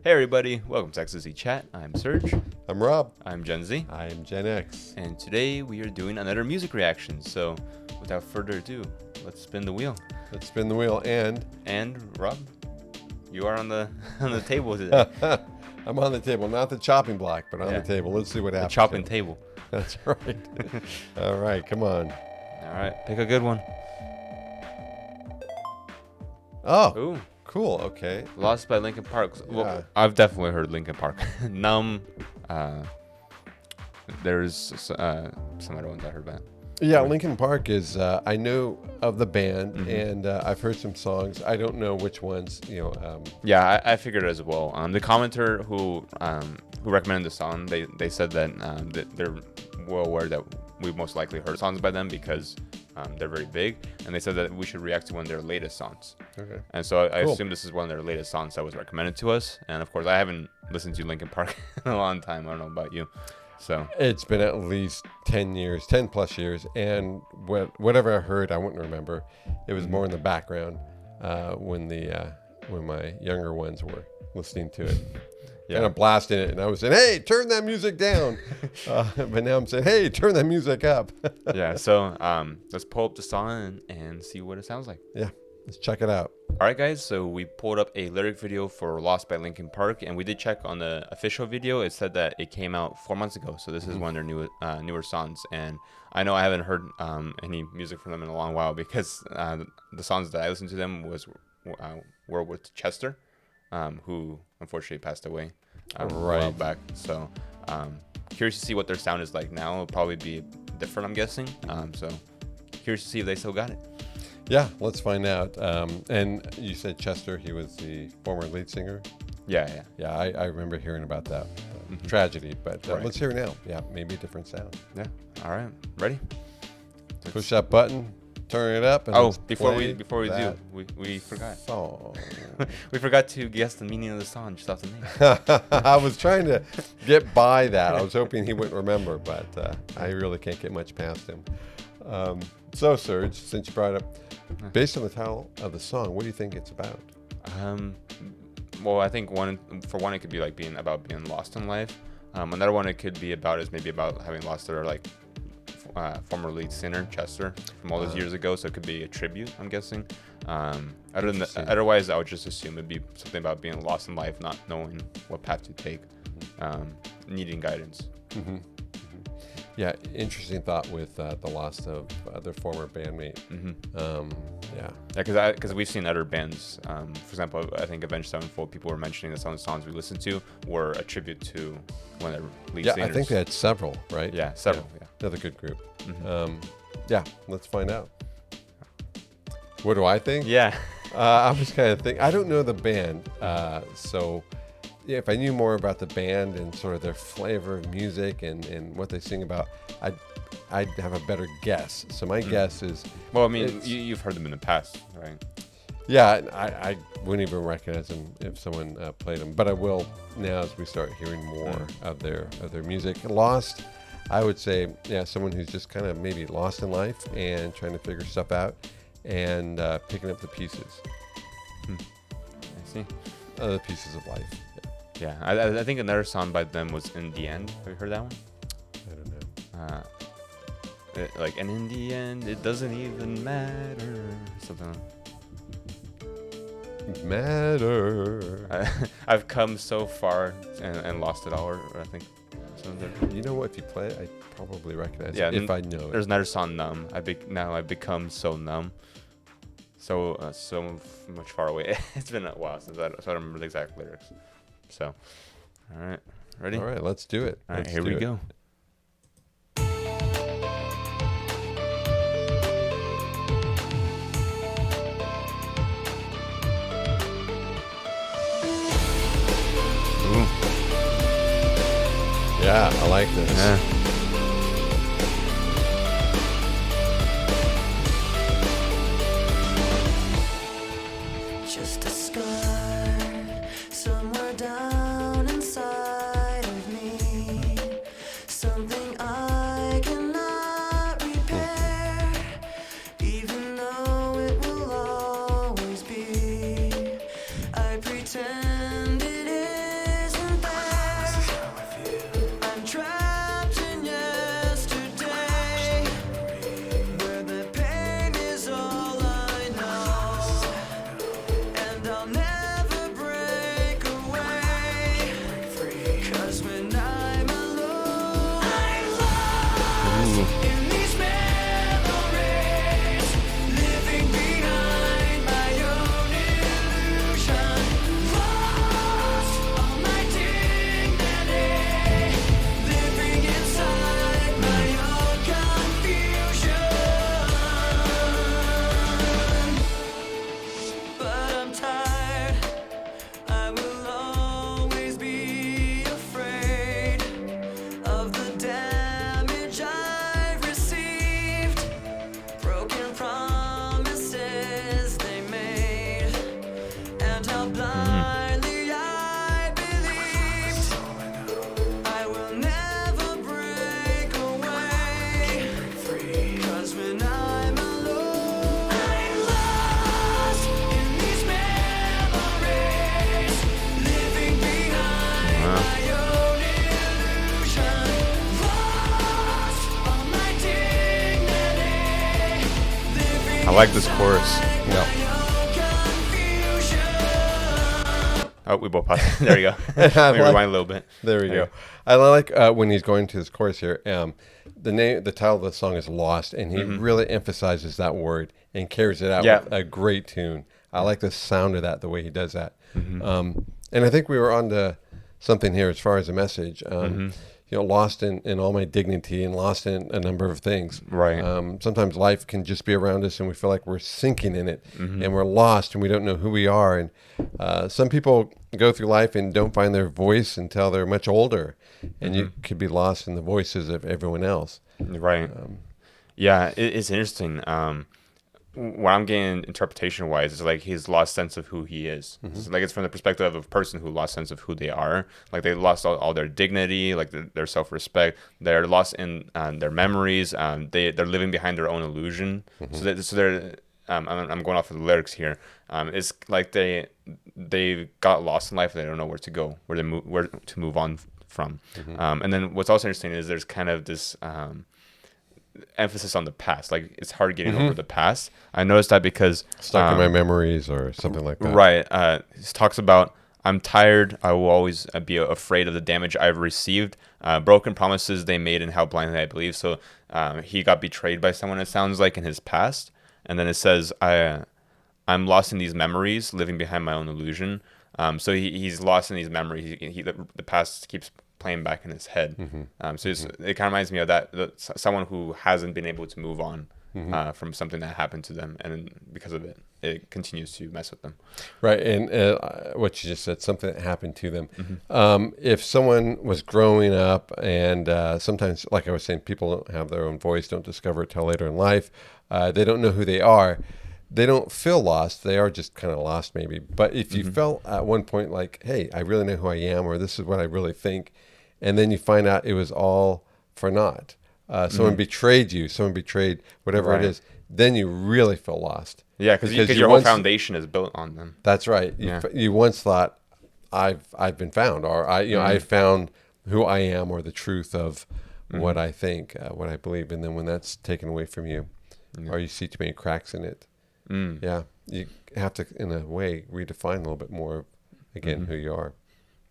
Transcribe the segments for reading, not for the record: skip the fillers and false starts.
Hey everybody, welcome to XZ Chat. I'm Serge. I'm Rob. I'm Gen Z. I'm Gen X. And today we are doing another music reaction. So without further ado, let's spin the wheel. Let's spin the wheel And Rob, you are on the on the table today. I'm on the table, not the chopping block, but on the table. Let's see what happens. The chopping table. That's right. All right, come on. All right, pick a good one. Oh, Ooh. cool. Okay. Lost by Linkin Park. Yeah. Well, I've definitely heard Linkin Park. Numb. There's some other ones I heard about. Yeah, Linkin Park is. I know of the band, and I've heard some songs. I don't know which ones. Yeah, I figured as well. The commenter who recommended the song, they said that they're well aware that we most likely heard songs by them because they're very big, and they said that we should react to one of their latest songs. Okay. And so I Cool. assume this is one of their latest songs that was recommended to us. And of course, I haven't listened to Linkin Park in a long time. I don't know about you. So It's been at least 10 years, 10 plus years, and whatever I heard, I wouldn't remember. It was more in the background when my younger ones were listening to it. yeah. Kind of blasting it, and I was saying, "Hey, turn that music down," but now I'm saying, "Hey, turn that music up." Yeah. So let's pull up the song and see what it sounds like. Yeah, let's check it out. All right, guys, so we pulled up a lyric video for Lost by Linkin Park, and we did check on the official video. It said that it came out 4 months ago, so this is one of their newer songs. And I know I haven't heard any music from them in a long while because the songs that I listened to them were with Chester, who unfortunately passed away a while back. So curious to see what their sound is like now. It'll probably be different, I'm guessing. So curious to see if they still got it. Yeah, let's find out. And you said Chester; he was the former lead singer. Yeah. Yeah, I remember hearing about that tragedy. But Right. let's hear it now. Yeah, maybe a different sound. Yeah. All right. Ready? Push that button, turn it up. And Oh, let's before play we do, that we forgot. song. We forgot to guess the meaning of the song just off the name. I was trying to get by that. I was hoping he wouldn't remember, but I really can't get much past him. So, Serge, since you brought it up, based on the title of the song, what do you think it's about? Well, I think for one, it could be like being lost in life. Another one it could be about is maybe about having lost their former lead singer Chester from all those years ago. So it could be a tribute, I'm guessing. Otherwise, I would just assume it'd be something about being lost in life, not knowing what path to take, needing guidance. Yeah, interesting thought with the loss of their former bandmate. Yeah. Yeah, because we've seen other bands. For example, I think Avenged Sevenfold. People were mentioning that some of the songs we listened to were a tribute to one of their lead singers. I think they had several, right? Yeah, several. Yeah. Another good group. Yeah, let's find out. What do I think? Yeah. I was kind of thinking, I don't know the band, so yeah, if I knew more about the band and sort of their flavor of music and what they sing about, I'd have a better guess. So my guess is... Well, I mean, you've heard them in the past, right? Yeah, I wouldn't even recognize them if someone played them, but I will now as we start hearing more of their music. Lost, I would say, yeah, someone who's just kind of maybe lost in life and trying to figure stuff out and picking up the pieces. I see. Other pieces of life. Yeah, I think another song by them was "In the End." Have you heard that one? I don't know. And in the end, it doesn't even matter. Something. Matter. I've come so far and lost it all. Or I think. You know what? If you play it, I probably recognize Yeah, it if I know it. There's another song, "Numb." Now I've become so numb, so much far away. It's been a while since I don't remember the exact lyrics. So, all right, ready? All right, let's do it. All right, here we go. Ooh. Yeah, I like this. Yeah. Just a scar somewhere down inside of me, something I cannot repair, even though it will always be. I pretend it like this chorus. Yeah. Oh, we both paused. There you go. I Let me like- rewind a little bit. There we There you go. I like when he's going to his chorus here. The title of the song is "Lost," and he really emphasizes that word and carries it out Yeah. with a great tune. I like the sound of that, the way he does that. And I think we were on to something here as far as a message. You know, lost in all my dignity and lost in a number of things. Right. Sometimes life can just be around us and we feel like we're sinking in it and we're lost and we don't know who we are. And some people go through life and don't find their voice until they're much older. And you could be lost in the voices of everyone else. Right. Yeah, it's interesting. What I'm getting interpretation wise is like his lost sense of who he is. It's like it's from the perspective of a person who lost sense of who they are. Like they lost all their dignity, like their self respect. They're lost in their memories. They're living behind their own illusion. So they're I'm going off of the lyrics here. It's like they got lost in life. And they don't know where to go, where to move on from. And then what's also interesting is there's kind of this emphasis on the past. Like it's hard getting over the past. I noticed that because Stuck in my memories or something like that. right, he talks about, I'm tired, I will always be afraid of the damage I've received, broken promises they made and how blindly I believe. So he got betrayed by someone, it sounds like, in his past. And then it says I'm lost in these memories, living behind my own illusion. So he's lost in these memories. The past keeps playing back in his head. So it kind of reminds me of that someone who hasn't been able to move on from something that happened to them, and because of it, it continues to mess with them. Right, and what you just said, something that happened to them. If someone was growing up, and sometimes, like I was saying, people don't have their own voice, don't discover it till later in life. They don't know who they are. They don't feel lost. They are just kind of lost, maybe. But if you felt at one point like, hey, I really know who I am, or this is what I really think, and then you find out it was all for naught. Someone betrayed you. Someone betrayed whatever Right. it is. Then you really feel lost. Yeah, because you your whole once- foundation is built on them. That's right. You once thought, I've been found, or I found who I am, or the truth of what I think, what I believe. And then when that's taken away from you, or you see too many cracks in it, yeah, you have to, in a way, redefine a little bit more, again, who you are.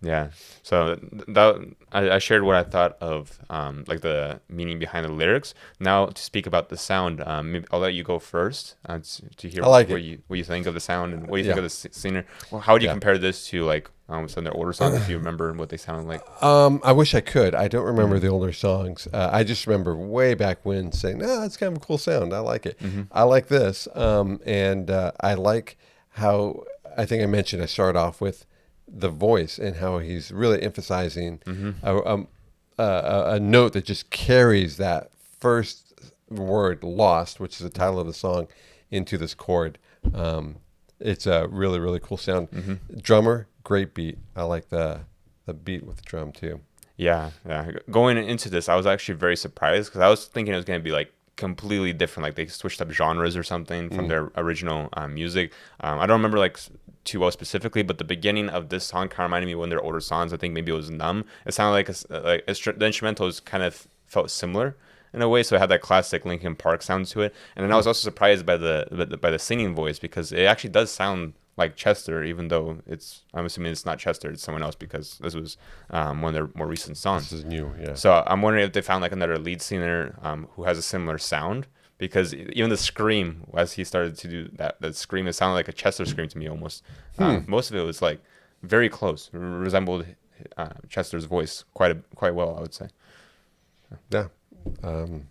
Yeah. So that I shared what I thought of like the meaning behind the lyrics. Now to speak about the sound, maybe I'll let you go first to hear I like what it. you think of the sound and what you think Yeah. of the singer. Well, how would you Yeah. compare this to like some of their older songs, if you remember what they sounded like? I wish I could. I don't remember the older songs. I just remember way back when saying, it's kind of a cool sound. I like it. I like this. And I like how, I think I mentioned, I started off with the voice and how he's really emphasizing a note that just carries that first word, lost, which is the title of the song, into this chord. It's a really, really cool sound. Drummer, great beat. I like the beat with the drum too. Yeah. Going into this, I was actually very surprised because I was thinking it was going to be like completely different, like they switched up genres or something from their original music. I don't remember like too well specifically, but the beginning of this song kind of reminded me of one of their older songs. I think maybe it was Numb. It sounded like the instrumentals kind of felt similar in a way, so it had that classic Linkin Park sound to it. And then I was also surprised by the singing voice, because it actually does sound like Chester, even though I'm assuming it's not Chester, it's someone else, because this was one of their more recent songs. This is new, yeah. So I'm wondering if they found like another lead singer who has a similar sound, because even the scream, as he started to do that scream, it sounded like a Chester scream to me almost. Most of it was like very close, resembled Chester's voice quite well, I would say. Yeah. I'm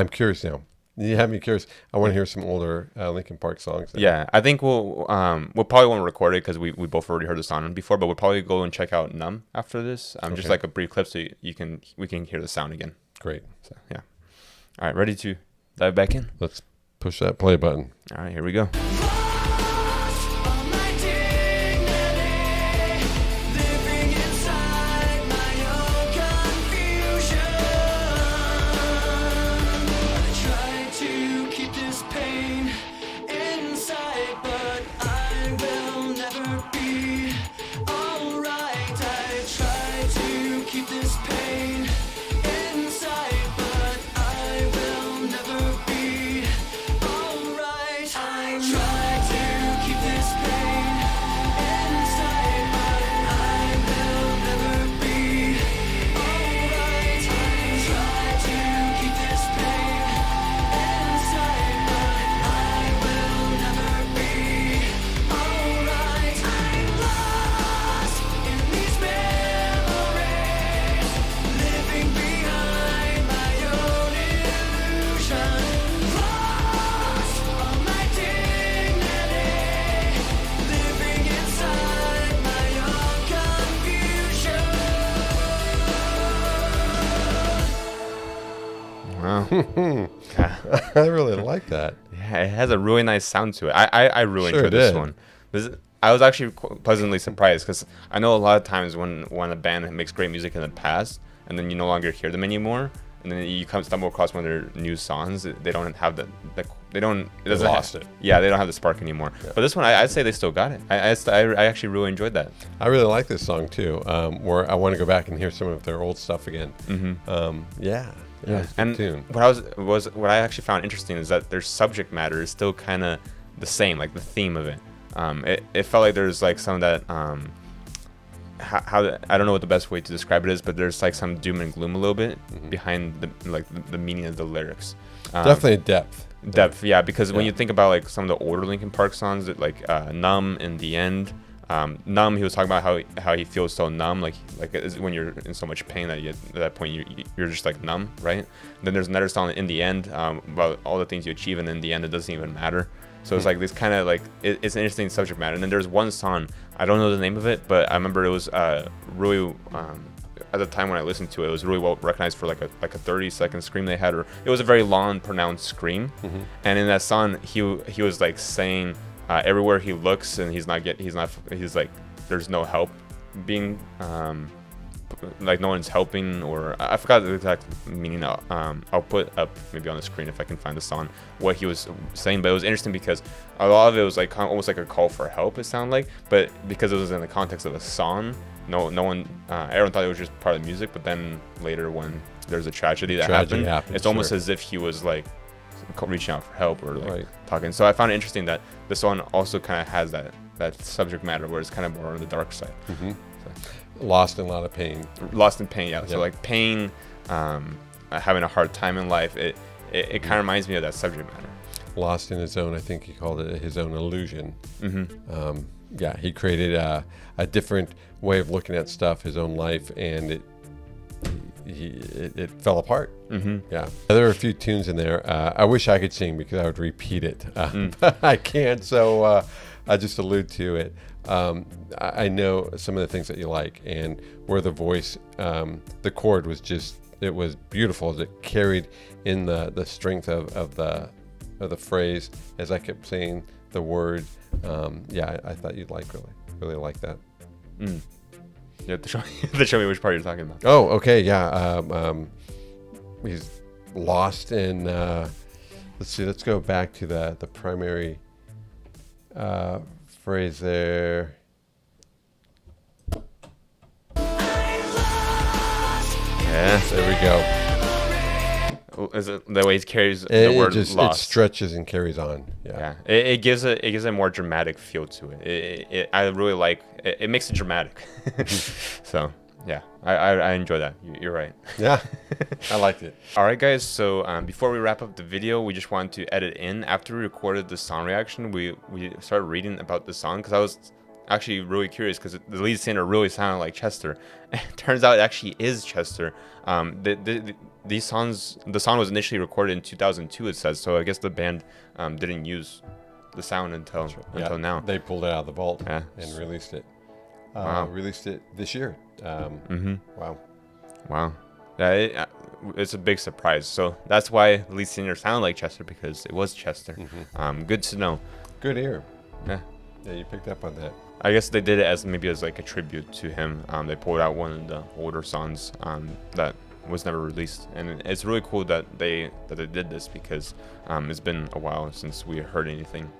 curious now. You have me curious. I want to hear some older Linkin Park songs. Yeah, I think we'll probably won't record it because we both already heard the song before, but we'll probably go and check out Numb after this. Just Okay. like a brief clip so we can hear the sound again. Great. So yeah. All right, ready to dive back in? Let's push that play button. All right, here we go. Lost all my dignity, living inside my own confusion. I try to keep this pain inside, but I will never be alright. I try to keep this pain inside, but I will never be I really like that. Yeah, it has a really nice sound to it. I really Sure enjoyed this did. one. I was actually pleasantly surprised because I know a lot of times when a band makes great music in the past and then you no longer hear them anymore, and then you stumble across one of their new songs, they don't have they doesn't lost have, it. Yeah, they don't have the spark anymore. Yeah. But this one, I'd say they still got it. I actually really enjoyed that. I really like this song too. Where I want to go back and hear some of their old stuff again. Yeah, it's a good And tune. what I actually found interesting is that their subject matter is still kind of the same, like the theme of it. It felt like there's like some of that how I don't know what the best way to describe it is, but there's like some doom and gloom a little bit behind the meaning of the lyrics. Definitely depth. Depth, yeah, because when you think about like some of the older Linkin Park songs, that like "Numb" in the end, "Numb," he was talking about how he feels so numb, like it's when you're in so much pain that at that point you're just like numb, right? Then there's another song in the end about all the things you achieve, and in the end it doesn't even matter. So it's like this kind of like it's an interesting subject matter. And then there's one song, I don't know the name of it, but I remember it was really at the time when I listened to it, it was really well recognized for like a 30-second scream they had, or it was a very long, pronounced scream. And in that song, he was like saying everywhere he looks, and he's like there's no help being like no one's helping, or I forgot the exact meaning. I'll put up maybe on the screen if I can find the song what he was saying, but it was interesting because a lot of it was like almost like a call for help, it sounded like, but because it was in the context of a song, no one everyone thought it was just part of the music. But then later when there's a tragedy that happened, it's almost as if he was like reaching out for help or like talking. So I found it interesting that this one also kind of has that subject matter where it's kind of more on the dark side. Lost in a lot of pain. Lost in pain, yeah. So like pain, having a hard time in life, it kind of reminds me of that subject matter. Lost in his own, I think he called it his own illusion. Yeah, he created a different way of looking at stuff, his own life, and it fell apart. Yeah, there are a few tunes in there. I wish I could sing because I would repeat it, but I can't. So I just allude to it. I know some of the things that you like, and where the voice, the chord was it was beautiful as it carried in the strength of the phrase as I kept saying the word. Yeah, I thought you'd really like that. You have to show me which part you're talking about. Oh, okay, yeah. He's lost in. Let's go back to the primary phrase there. Yeah, there we go. Is it the way he carries the word lost? It stretches and carries on. Yeah. It gives a more dramatic feel to it. I really like it. It makes it dramatic. So yeah, I enjoy that. You're right. Yeah, I liked it. All right, guys. So before we wrap up the video, we just wanted to edit in. After we recorded the song reaction, we started reading about the song because I was actually really curious because the lead singer really sounded like Chester. It turns out it actually is Chester. The song was initially recorded in 2002, it says. So I guess the band didn't use the sound until now. They pulled it out of the vault and released it. Wow. Released it this year. Wow. Yeah, it's a big surprise. So that's why the lead singer sounded like Chester, because it was Chester. Good to know. Good ear. Yeah. Yeah, you picked up on that. I guess they did it as like a tribute to him. They pulled out one of the older songs that was never released, and it's really cool that they did this because it's been a while since we heard anything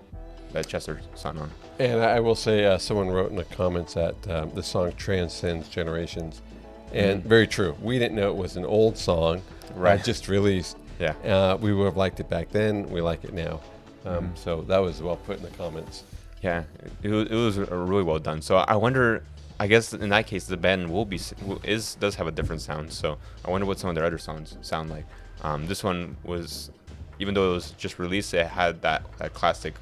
that Chester sung on. And I will say, someone wrote in the comments that the song transcends generations, and very true. We didn't know it was an old song, just released. Yeah. We would have liked it back then. We like it now. So that was well put in the comments. Yeah, it was really well done. So I wonder, I guess in that case, the band does have a different sound. So I wonder what some of their other songs sound like. This one was, even though it was just released, it had that classic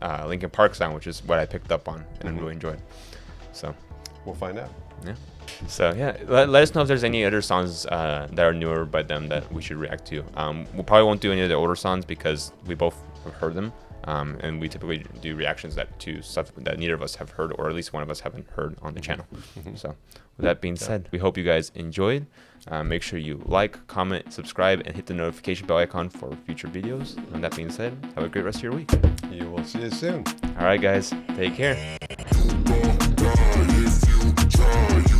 Linkin Park sound, which is what I picked up on and I really enjoyed. So we'll find out. Yeah. So yeah, let us know if there's any other songs that are newer by them that we should react to. We probably won't do any of the older songs because we both have heard them. and we typically do reactions to stuff that neither of us have heard, or at least one of us haven't heard on the channel. So with that being said, we hope you guys enjoyed. Make sure you like, comment, subscribe, and hit the notification bell icon for future videos. And that being said, have a great rest of your week. You will see you soon. All right, guys, take care. If you try,